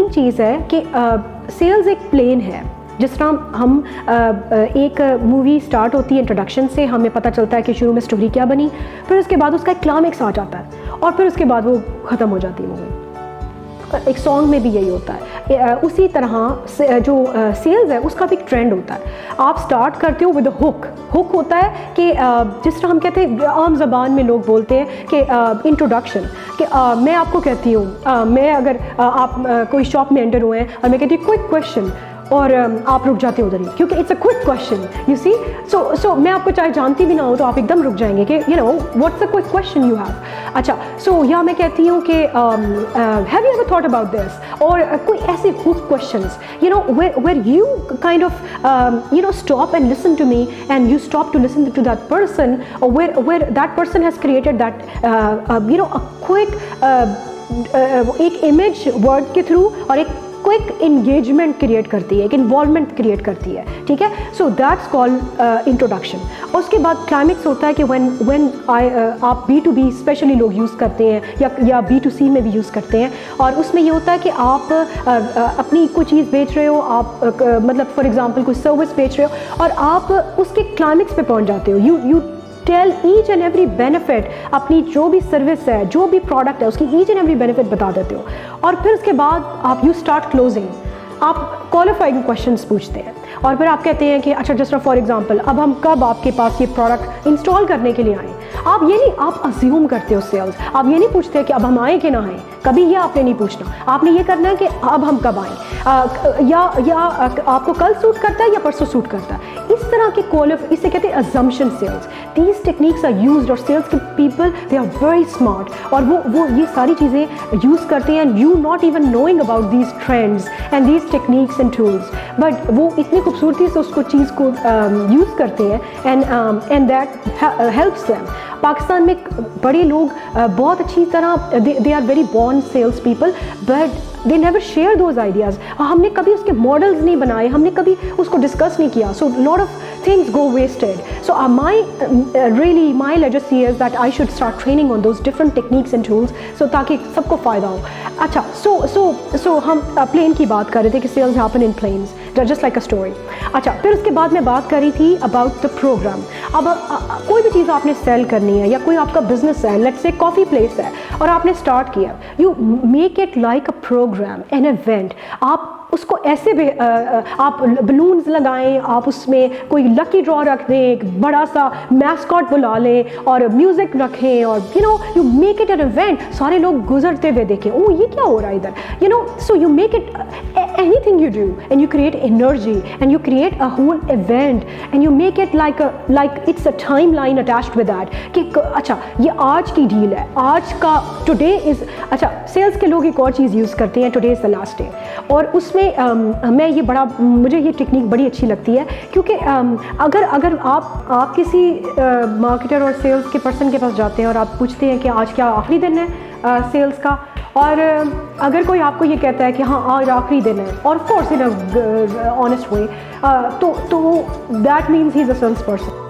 Main चीज़ है कि sales एक प्लेन है। जिस तरह हम एक मूवी स्टार्ट होती है इंट्रोडक्शन से, हमें पता चलता है कि शुरू में स्टोरी क्या बनी, फिर उसके बाद उसका एक क्लाइमेक्स आ जाता है और फिर उसके बाद वो ख़त्म हो जाती है मूवी। एक सॉन्ग में भी यही होता है। उसी तरह जो सेल्स है उसका भी एक ट्रेंड होता है। आप स्टार्ट करते हो विद हुक होता है कि जिस तरह हम कहते हैं, आम ज़बान में लोग बोलते हैं कि इंट्रोडक्शन, कि मैं आपको कहती हूँ, मैं अगर आप कोई शॉप में एंटर हुए हैं और मैं कहती हूँ क्विक क्वेश्चन, और आप रुक जाते हो उधर ही, क्योंकि it's a quick question, you see. So मैं आपको चाहे जानती भी ना हो तो आप एकदम रुक जाएंगे कि you know what's a quick question you have. अच्छा, सो या मैं कहती हूँ कि have you ever thought about this, और कोई ऐसे hook questions, you know, where you kind of you know stop and listen to me, and you stop to listen to that person, where that person has created that you know a quick एक image word के through, और एक quick engagement create करती है, एक involvement create करती है, ठीक है। So that's called introduction. उसके बाद क्लाइमेक्स होता है कि व्हेन आप B2B स्पेशली लोग यूज़ करते हैं, या B2C में भी यूज़ करते हैं, और उसमें ये होता है कि आप अपनी कोई चीज़ बेच रहे हो, आप मतलब फॉर एग्जांपल कोई सर्विस बेच रहे हो, और आप उसके क्लाइमेक्स पे पहुंच जाते हो। You tell each and every benefit, अपनी जो भी सर्विस है, जो भी प्रोडक्ट है, उसकी ईच एंड एवरी बेनिफिट बता देते हो, और फिर उसके बाद आप यू स्टार्ट क्लोजिंग, आप क्वालिफाइंग क्वेश्चंस पूछते हैं, और फिर आप कहते हैं कि अच्छा जस्ट फॉर एग्जांपल, अब हम कब आपके पास ये प्रोडक्ट इंस्टॉल करने के लिए आएँ। आप ये नहीं, आप अज्यूम करते हो सेल्स, आप ये नहीं पूछते कि अब हम आए कि ना आए, कभी ये आपने नहीं पूछना। आपने ये करना है कि अब हम कब आएँ, या आपको कल सूट करता है या परसों सूट करता है। इस तरह के इसे कहते हैं assumption sales. These techniques are used, और सेल्स के people they are very smart, और वो ये सारी चीज़ें यूज़ करते हैं, and you not even knowing about these trends and these techniques and tools, but वो इतनी खूबसूरती से उसको चीज़ को यूज़ करते हैं, and that helps them. Pakistan में बड़े लोग बहुत अच्छी तरह they are very born sales people, but they never share those ideas. हमने कभी उसके मॉडल्स नहीं बनाए, हमने कभी उसको डिस्कस नहीं किया, so lot of things go wasted. So my legacy is that I should start training on those different techniques and tools, so ताकि सबको फ़ायदा हो। अच्छा, so हम प्लेन की बात कर रहे थे कि sales happen in planes, just like a story। अच्छा, फिर उसके बाद मैं बात कर रही थी about the program। अब कोई भी चीज़ आपने सेल करनी है, या कोई आपका बिजनेस है, लेट्स से कॉफ़ी प्लेस है, और आपने स्टार्ट किया, you make it like a programme, an event. आप उसको ऐसे भी आप बलून्स लगाएं, आप उसमें कोई लकी ड्रॉ रख दें, एक बड़ा सा मैस्कॉट बुला लें, और म्यूज़िक रखें, और you make it an event. सारे लोग गुजरते हुए देखें, ओ ये क्या हो रहा है इधर, you know. So you make it anything you do, and you create energy, and you create a whole event, and you make it like it's a timeline attached with that, कि अच्छा ये आज की डील है, आज का today is। अच्छा, sales के लोग एक और चीज़ यूज़ करते हैं, today is the last day, और उसमें मुझे ये टेक्निक बड़ी अच्छी लगती है, क्योंकि अगर आप किसी मार्केटर और सेल्स के पर्सन के पास जाते हैं और आप पूछते हैं कि आज क्या आखिरी दिन है सेल्स का, और अगर कोई आपको ये कहता है कि हाँ आज आखिरी दिन है, और of course in a honest way, तो that means he is a sales person.